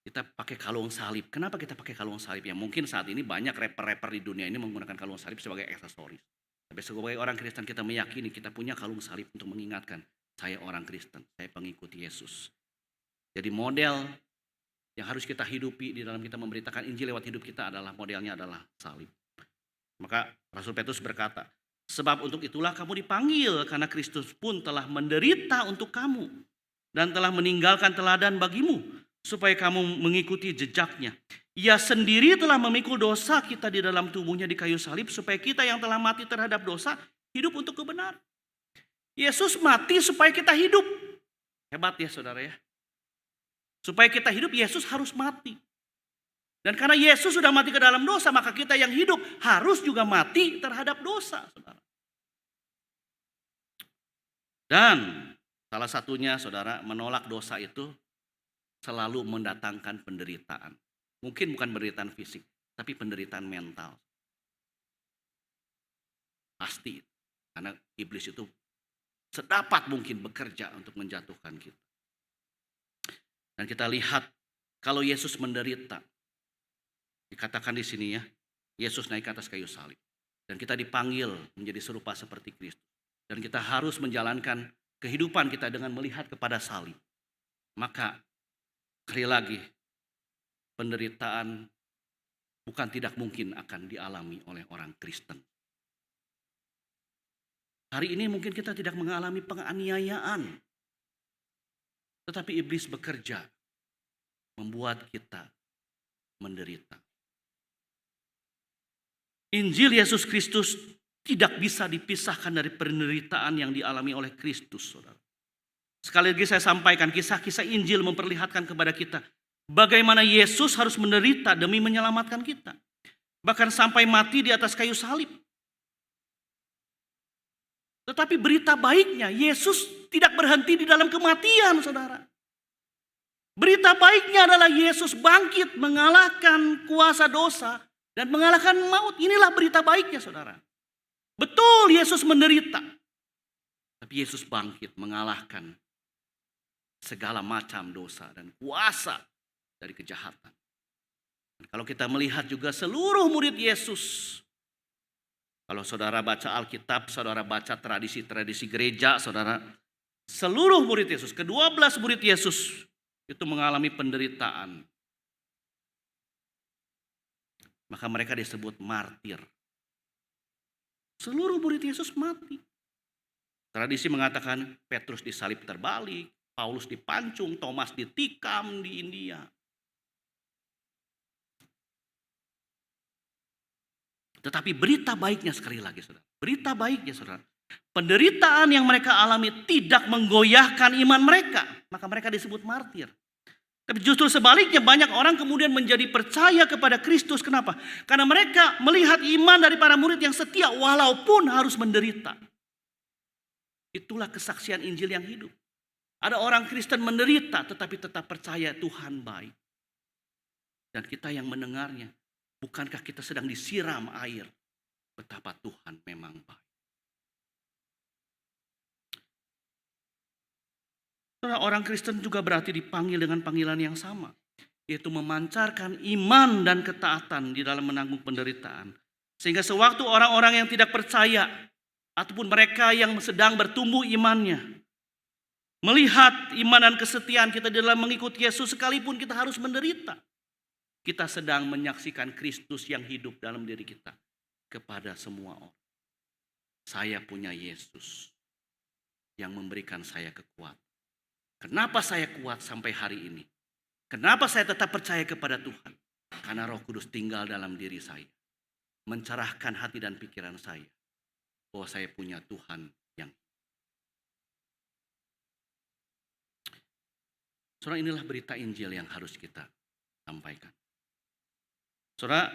Kita pakai kalung salib. Kenapa kita pakai kalung salib? Ya mungkin saat ini banyak rapper-rapper di dunia ini menggunakan kalung salib sebagai aksesoris. Tapi sebagai orang Kristen kita meyakini kita punya kalung salib untuk mengingatkan. Saya orang Kristen, saya pengikut Yesus. Jadi model yang harus kita hidupi di dalam kita memberitakan Injil lewat hidup kita adalah modelnya adalah salib. Maka Rasul Petrus berkata, sebab untuk itulah kamu dipanggil karena Kristus pun telah menderita untuk kamu dan telah meninggalkan teladan bagimu supaya kamu mengikuti jejaknya. Ia sendiri telah memikul dosa kita di dalam tubuhnya di kayu salib supaya kita yang telah mati terhadap dosa hidup untuk kebenaran. Yesus mati supaya kita hidup. Hebat ya saudara ya. Supaya kita hidup Yesus harus mati. Dan karena Yesus sudah mati ke dalam dosa, maka kita yang hidup harus juga mati terhadap dosa, saudara. Dan salah satunya, saudara, menolak dosa itu selalu mendatangkan penderitaan. Mungkin bukan penderitaan fisik, tapi penderitaan mental. Pasti, karena iblis itu sedapat mungkin bekerja untuk menjatuhkan kita. Dan kita lihat kalau Yesus menderita, dikatakan di sini ya, Yesus naik ke atas kayu salib. Dan kita dipanggil menjadi serupa seperti Kristus. Dan kita harus menjalankan kehidupan kita dengan melihat kepada salib. Maka sekali lagi, penderitaan bukan tidak mungkin akan dialami oleh orang Kristen. Hari ini mungkin kita tidak mengalami penganiayaan. Tetapi iblis bekerja membuat kita menderita. Injil Yesus Kristus tidak bisa dipisahkan dari penderitaan yang dialami oleh Kristus, saudara. Sekali lagi saya sampaikan, kisah-kisah Injil memperlihatkan kepada kita bagaimana Yesus harus menderita demi menyelamatkan kita. Bahkan sampai mati di atas kayu salib. Tetapi berita baiknya, Yesus tidak berhenti di dalam kematian, saudara. Berita baiknya adalah Yesus bangkit mengalahkan kuasa dosa dan mengalahkan maut. Inilah berita baiknya, saudara. Betul Yesus menderita. Tapi Yesus bangkit mengalahkan segala macam dosa dan kuasa dari kejahatan. Dan kalau kita melihat juga seluruh murid Yesus. Kalau saudara baca Alkitab, saudara baca tradisi-tradisi gereja, saudara. Seluruh murid Yesus, ke-12 murid Yesus itu mengalami penderitaan. Maka mereka disebut martir. Seluruh murid Yesus mati. Tradisi mengatakan Petrus disalib terbalik, Paulus dipancung, Thomas ditikam di India. Tetapi berita baiknya sekali lagi saudara. Berita baiknya saudara. Penderitaan yang mereka alami tidak menggoyahkan iman mereka. Maka mereka disebut martir. Tapi justru sebaliknya banyak orang kemudian menjadi percaya kepada Kristus. Kenapa? Karena mereka melihat iman dari para murid yang setia walaupun harus menderita. Itulah kesaksian Injil yang hidup. Ada orang Kristen menderita tetapi tetap percaya Tuhan baik. Dan kita yang mendengarnya, bukankah kita sedang disiram air betapa Tuhan memang baik. Orang Kristen juga berarti dipanggil dengan panggilan yang sama, yaitu memancarkan iman dan ketaatan di dalam menanggung penderitaan. Sehingga sewaktu orang-orang yang tidak percaya ataupun mereka yang sedang bertumbuh imannya melihat iman dan kesetiaan kita di dalam mengikuti Yesus sekalipun kita harus menderita, kita sedang menyaksikan Kristus yang hidup dalam diri kita kepada semua orang. Saya punya Yesus yang memberikan saya kekuatan. Kenapa saya kuat sampai hari ini? Kenapa saya tetap percaya kepada Tuhan? Karena Roh Kudus tinggal dalam diri saya. Mencerahkan hati dan pikiran saya. Bahwa saya punya Tuhan yang. Saudara, inilah berita Injil yang harus kita sampaikan. Saudara,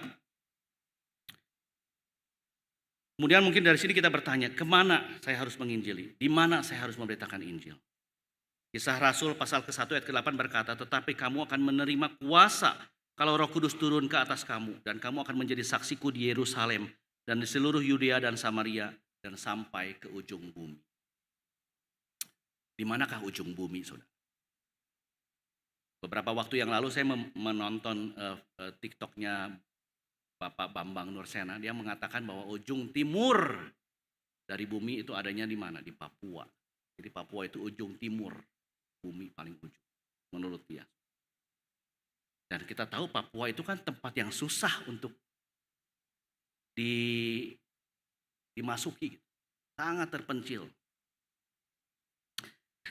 kemudian mungkin dari sini kita bertanya, kemana saya harus menginjili? Di mana saya harus memberitakan Injil? Kisah Rasul pasal ke-1 ayat ke-8 berkata, tetapi kamu akan menerima kuasa kalau Roh Kudus turun ke atas kamu. Dan kamu akan menjadi saksiku di Yerusalem dan di seluruh Yudea dan Samaria dan sampai ke ujung bumi. Di manakah ujung bumi, saudara? Beberapa waktu yang lalu saya menonton TikToknya Bapak Bambang Nursena. Dia mengatakan bahwa ujung timur dari bumi itu adanya di mana? Di Papua. Jadi Papua itu ujung timur. Bumi paling ujung menurut dia. Dan kita tahu Papua itu kan tempat yang susah untuk dimasuki, sangat terpencil.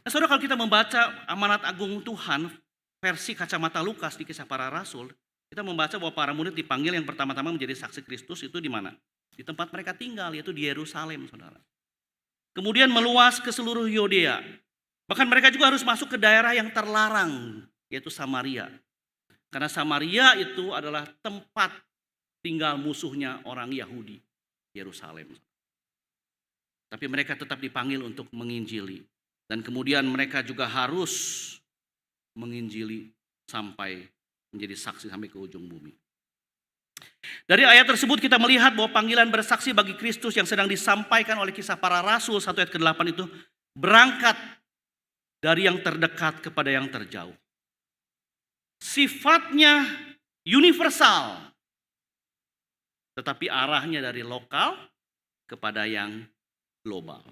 Nah, saudara, kalau kita membaca amanat agung Tuhan versi kacamata Lukas di Kisah Para Rasul, kita membaca bahwa para murid dipanggil yang pertama-tama menjadi saksi Kristus itu di mana? Di tempat mereka tinggal, yaitu di Yerusalem, saudara. Kemudian meluas ke seluruh Yudea. Bahkan mereka juga harus masuk ke daerah yang terlarang, yaitu Samaria. Karena Samaria itu adalah tempat tinggal musuhnya orang Yahudi, Yerusalem. Tapi mereka tetap dipanggil untuk menginjili. Dan kemudian mereka juga harus menginjili sampai menjadi saksi sampai ke ujung bumi. Dari ayat tersebut kita melihat bahwa panggilan bersaksi bagi Kristus yang sedang disampaikan oleh Kisah Para Rasul 1 ayat ke-8 itu berangkat dari yang terdekat kepada yang terjauh. Sifatnya universal, tetapi arahnya dari lokal kepada yang global.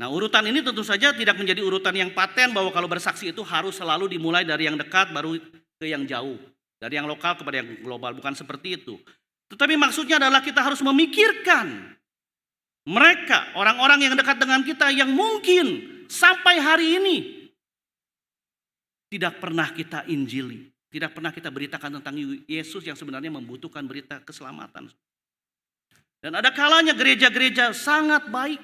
Nah, urutan ini tentu saja tidak menjadi urutan yang paten bahwa kalau bersaksi itu harus selalu dimulai dari yang dekat baru ke yang jauh. Dari yang lokal kepada yang global, bukan seperti itu. Tetapi maksudnya adalah kita harus memikirkan mereka, orang-orang yang dekat dengan kita yang mungkin sampai hari ini tidak pernah kita injili, tidak pernah kita beritakan tentang Yesus yang sebenarnya membutuhkan berita keselamatan. Dan ada kalanya gereja-gereja sangat baik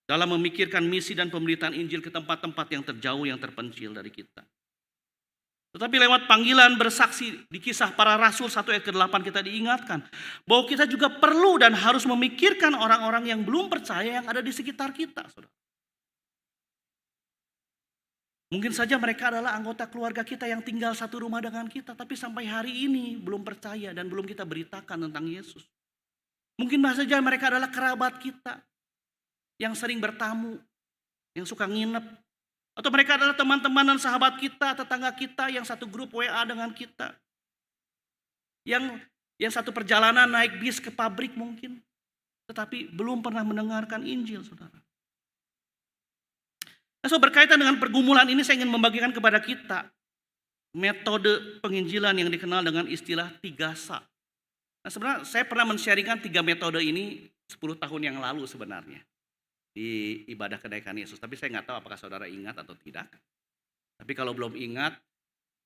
dalam memikirkan misi dan pemberitaan Injil ke tempat-tempat yang terjauh, yang terpencil dari kita. Tetapi lewat panggilan bersaksi di Kisah Para Rasul 1 ayat ke-8 kita diingatkan bahwa kita juga perlu dan harus memikirkan orang-orang yang belum percaya yang ada di sekitar kita, saudara. Mungkin saja mereka adalah anggota keluarga kita yang tinggal satu rumah dengan kita, tapi sampai hari ini belum percaya dan belum kita beritakan tentang Yesus. Mungkin saja mereka adalah kerabat kita yang sering bertamu, yang suka nginep. Atau mereka adalah teman-teman dan sahabat kita, tetangga kita yang satu grup WA dengan kita. Yang satu perjalanan naik bis ke pabrik mungkin. Tetapi belum pernah mendengarkan Injil, saudara. Nah, so berkaitan dengan pergumulan ini saya ingin membagikan kepada kita metode penginjilan yang dikenal dengan istilah 3SA. Nah, sebenarnya saya pernah men-sharingkan 3 metode ini 10 tahun yang lalu sebenarnya di ibadah kenaikan Yesus. Tapi saya nggak tahu apakah saudara ingat atau tidak. Tapi kalau belum ingat,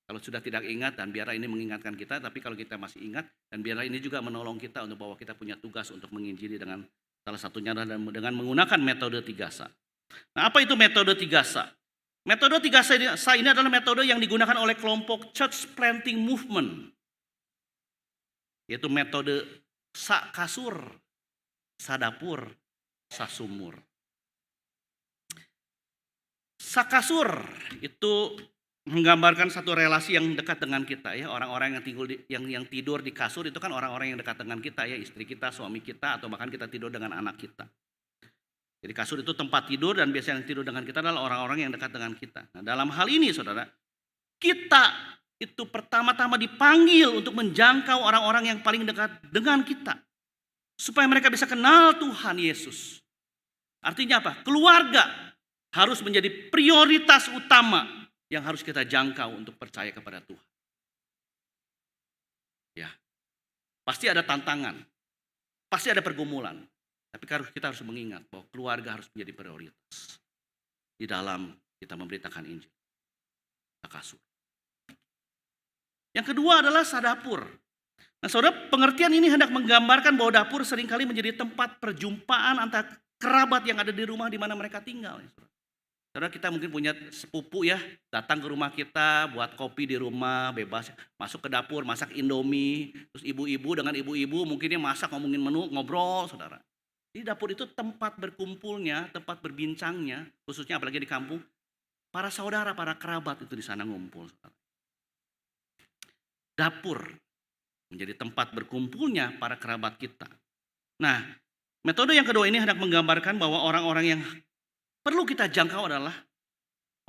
Kalau sudah tidak ingat, dan biarlah ini mengingatkan kita, tapi kalau kita masih ingat, dan biarlah ini juga menolong kita untuk bahwa kita punya tugas untuk menginjili dengan salah satunya adalah dengan menggunakan metode 3 sa. Nah, apa itu metode 3 sa? Metode 3 sa ini adalah metode yang digunakan oleh kelompok Church Planting Movement, yaitu metode sa kasur, sa dapur, sa sumur. Sa kasur itu menggambarkan satu relasi yang dekat dengan kita ya. Orang-orang yang tidur di kasur itu kan orang-orang yang dekat dengan kita ya, istri kita, suami kita, atau bahkan kita tidur dengan anak kita. Jadi kasur itu tempat tidur, dan biasanya yang tidur dengan kita adalah orang-orang yang dekat dengan kita. Nah, dalam hal ini saudara, kita itu pertama-tama dipanggil untuk menjangkau orang-orang yang paling dekat dengan kita, supaya mereka bisa kenal Tuhan Yesus. Artinya apa? Keluarga harus menjadi prioritas utama yang harus kita jangkau untuk percaya kepada Tuhan. Ya, pasti ada tantangan, pasti ada pergumulan. Tapi kita harus mengingat bahwa keluarga harus menjadi prioritas di dalam kita memberitakan Injil. Kasur. Yang kedua adalah sadapur. Nah, saudara, pengertian ini hendak menggambarkan bahwa dapur seringkali menjadi tempat perjumpaan antara kerabat yang ada di rumah di mana mereka tinggal. Saudara, kita mungkin punya sepupu ya, datang ke rumah kita buat kopi di rumah, bebas masuk ke dapur, masak Indomie, terus ibu-ibu dengan ibu-ibu mungkin dia masak, ngomongin menu, ngobrol, saudara. Di dapur itu tempat berkumpulnya, tempat berbincangnya, khususnya apalagi di kampung, para saudara, para kerabat itu di sana ngumpul. Dapur menjadi tempat berkumpulnya para kerabat kita. Nah, metode yang kedua ini hendak menggambarkan bahwa orang-orang yang perlu kita jangkau adalah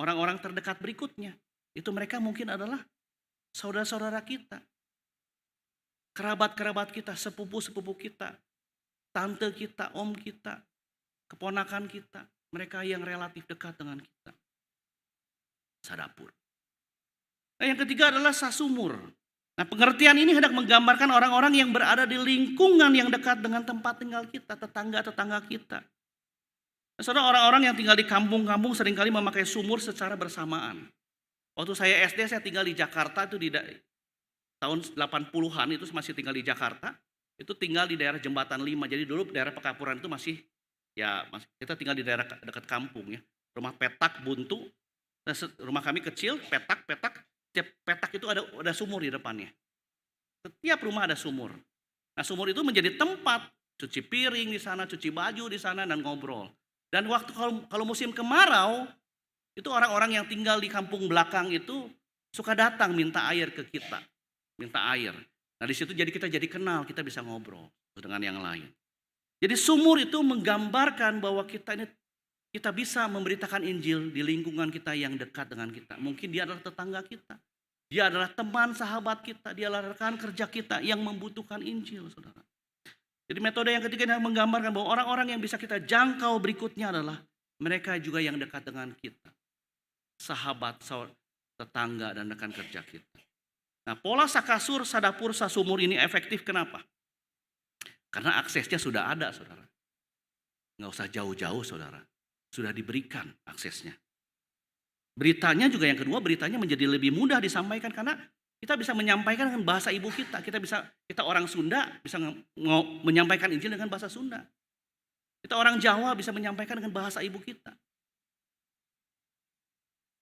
orang-orang terdekat berikutnya. Itu mereka mungkin adalah saudara-saudara kita, kerabat-kerabat kita, sepupu-sepupu kita, tante kita, om kita, keponakan kita, mereka yang relatif dekat dengan kita. Sadapur. Nah, yang ketiga adalah sasumur. Nah, pengertian ini hendak menggambarkan orang-orang yang berada di lingkungan yang dekat dengan tempat tinggal kita, tetangga-tetangga kita. Nah, saudara, orang-orang yang tinggal di kampung-kampung seringkali memakai sumur secara bersamaan. Waktu saya SD, saya tinggal di Jakarta itu di tahun 80-an itu masih tinggal di Jakarta. Itu tinggal di daerah Jembatan 5. Jadi dulu daerah Pekapuran itu masih kita tinggal di daerah dekat kampung ya. Rumah petak buntu. Nah, rumah kami kecil, petak. Setiap petak itu ada sumur di depannya. Setiap rumah ada sumur. Nah, sumur itu menjadi tempat cuci piring di sana, cuci baju di sana, dan ngobrol. Dan waktu kalau musim kemarau, itu orang-orang yang tinggal di kampung belakang itu suka datang minta air ke kita. Minta air. Nah, di situ kita jadi kenal, kita bisa ngobrol dengan yang lain. Jadi sumur itu menggambarkan bahwa kita bisa memberitakan Injil di lingkungan kita yang dekat dengan kita. Mungkin dia adalah tetangga kita, dia adalah teman sahabat kita, dia adalah rekan kerja kita yang membutuhkan Injil, saudara. Jadi metode yang ketiga yang menggambarkan bahwa orang-orang yang bisa kita jangkau berikutnya adalah mereka juga yang dekat dengan kita. Sahabat, tetangga, dan rekan kerja kita. Nah, pola sakasur, sadapur, sasumur ini efektif kenapa? Karena aksesnya sudah ada, saudara. Nggak usah jauh-jauh, saudara. Sudah diberikan aksesnya. Beritanya juga yang kedua, beritanya menjadi lebih mudah disampaikan karena kita bisa menyampaikan dengan bahasa ibu kita. Kita orang Sunda bisa menyampaikan Injil dengan bahasa Sunda. Kita orang Jawa bisa menyampaikan dengan bahasa ibu kita.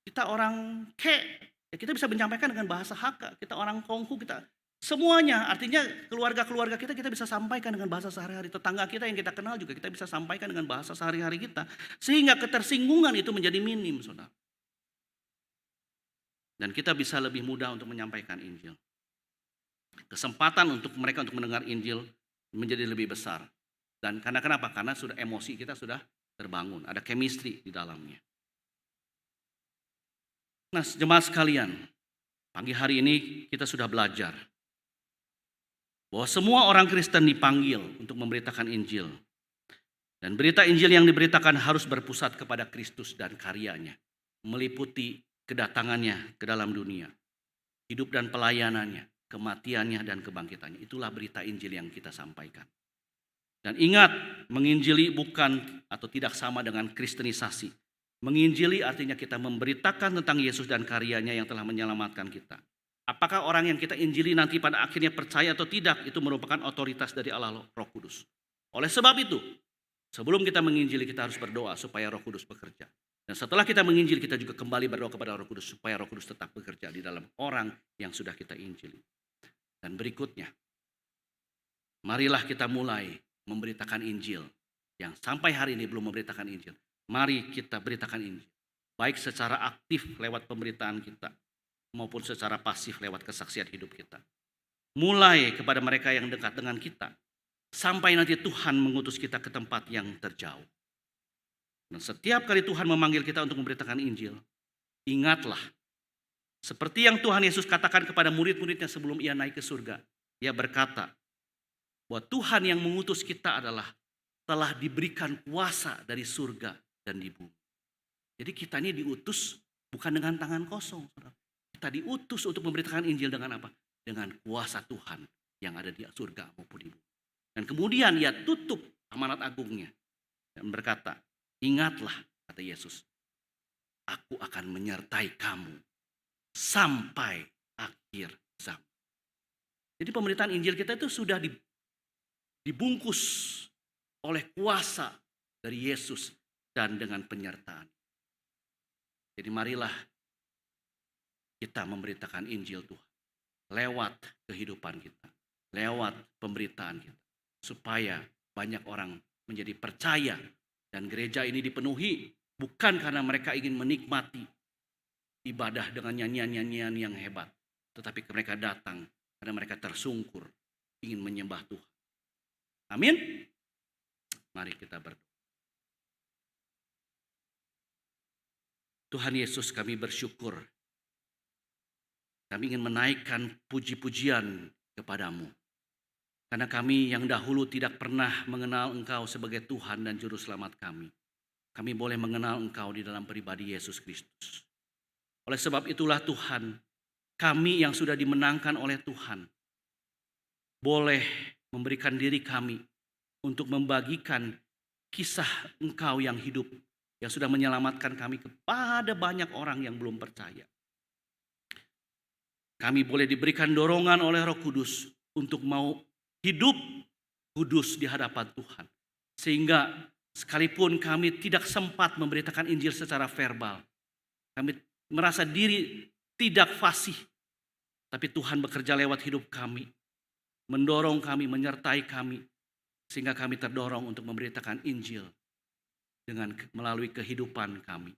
Kita orang ya kita bisa menyampaikan dengan bahasa Hakka. Kita orang Konghu, kita semuanya, artinya keluarga-keluarga kita bisa sampaikan dengan bahasa sehari-hari. Tetangga kita yang kita kenal juga kita bisa sampaikan dengan bahasa sehari-hari kita. Sehingga ketersinggungan itu menjadi minim, saudara. Dan kita bisa lebih mudah untuk menyampaikan Injil. Kesempatan untuk mereka untuk mendengar Injil menjadi lebih besar. Dan kenapa? Karena sudah emosi kita sudah terbangun. Ada chemistry di dalamnya. Nah, jemaat sekalian, pagi hari ini kita sudah belajar bahwa semua orang Kristen dipanggil untuk memberitakan Injil. Dan berita Injil yang diberitakan harus berpusat kepada Kristus dan karyanya, meliputi kedatangannya ke dalam dunia, hidup dan pelayanannya, kematiannya dan kebangkitannya. Itulah berita Injil yang kita sampaikan. Dan ingat, menginjili bukan atau tidak sama dengan kristenisasi. Menginjili artinya kita memberitakan tentang Yesus dan karyanya yang telah menyelamatkan kita. Apakah orang yang kita injili nanti pada akhirnya percaya atau tidak, itu merupakan otoritas dari Allah Roh Kudus. Oleh sebab itu, sebelum kita menginjili kita harus berdoa supaya Roh Kudus bekerja. Dan setelah kita menginjili kita juga kembali berdoa kepada Roh Kudus supaya Roh Kudus tetap bekerja di dalam orang yang sudah kita injili. Dan berikutnya, marilah kita mulai memberitakan Injil. Yang sampai hari ini belum memberitakan Injil. Mari kita beritakan Injil. Baik secara aktif lewat pemberitaan kita, maupun secara pasif lewat kesaksian hidup kita. Mulai kepada mereka yang dekat dengan kita, sampai nanti Tuhan mengutus kita ke tempat yang terjauh. Dan setiap kali Tuhan memanggil kita untuk memberitakan Injil, ingatlah, seperti yang Tuhan Yesus katakan kepada murid-muridnya sebelum ia naik ke surga. Ia berkata, bahwa Tuhan yang mengutus kita adalah telah diberikan kuasa dari surga dan di bumi. Jadi kita ini diutus bukan dengan tangan kosong. Kita diutus untuk memberitakan Injil dengan apa? Dengan kuasa Tuhan yang ada di surga maupun di bumi. Dan kemudian ia tutup amanat agungnya dan berkata, ingatlah, kata Yesus, aku akan menyertai kamu sampai akhir zaman. Jadi pemberitaan Injil kita itu sudah dibungkus oleh kuasa dari Yesus dan dengan penyertaan. Jadi marilah kita memberitakan Injil Tuhan lewat kehidupan kita, lewat pemberitaan kita, supaya banyak orang menjadi percaya dan gereja ini dipenuhi bukan karena mereka ingin menikmati ibadah dengan nyanyian-nyanyian yang hebat, tetapi mereka datang karena mereka tersungkur ingin menyembah Tuhan. Amin. Mari kita berdoa. Tuhan Yesus, kami bersyukur. Kami ingin menaikkan puji-pujian kepadamu. Karena kami yang dahulu tidak pernah mengenal Engkau sebagai Tuhan dan Juru Selamat kami. Kami boleh mengenal Engkau di dalam pribadi Yesus Kristus. Oleh sebab itulah Tuhan, kami yang sudah dimenangkan oleh Tuhan, boleh memberikan diri kami untuk membagikan kisah Engkau yang hidup, yang sudah menyelamatkan kami kepada banyak orang yang belum percaya. Kami boleh diberikan dorongan oleh Roh Kudus untuk mau hidup kudus di hadapan Tuhan. Sehingga sekalipun kami tidak sempat memberitakan Injil secara verbal, kami merasa diri tidak fasih, tapi Tuhan bekerja lewat hidup kami, mendorong kami, menyertai kami, sehingga kami terdorong untuk memberitakan Injil melalui kehidupan kami.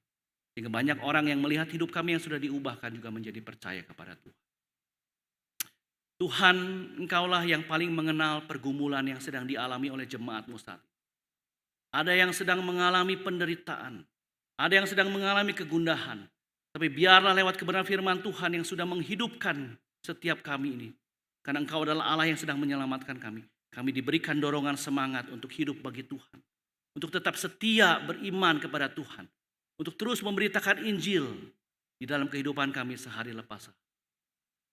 Sehingga banyak orang yang melihat hidup kami yang sudah diubahkan juga menjadi percaya kepada Tuhan. Tuhan, Engkaulah yang paling mengenal pergumulan yang sedang dialami oleh jemaat-Mu saat ini. Ada yang sedang mengalami penderitaan, ada yang sedang mengalami kegundahan. Tapi biarlah lewat kebenaran firman Tuhan yang sudah menghidupkan setiap kami ini. Karena Engkau adalah Allah yang sedang menyelamatkan kami. Kami diberikan dorongan semangat untuk hidup bagi Tuhan. Untuk tetap setia beriman kepada Tuhan. Untuk terus memberitakan Injil di dalam kehidupan kami sehari lepas sehari.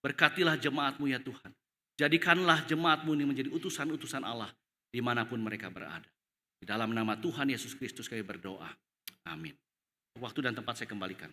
Berkatilah jemaat-Mu ya Tuhan. Jadikanlah jemaat-Mu ini menjadi utusan-utusan Allah dimanapun mereka berada. Di dalam nama Tuhan Yesus Kristus kami berdoa. Amin. Waktu dan tempat saya kembalikan.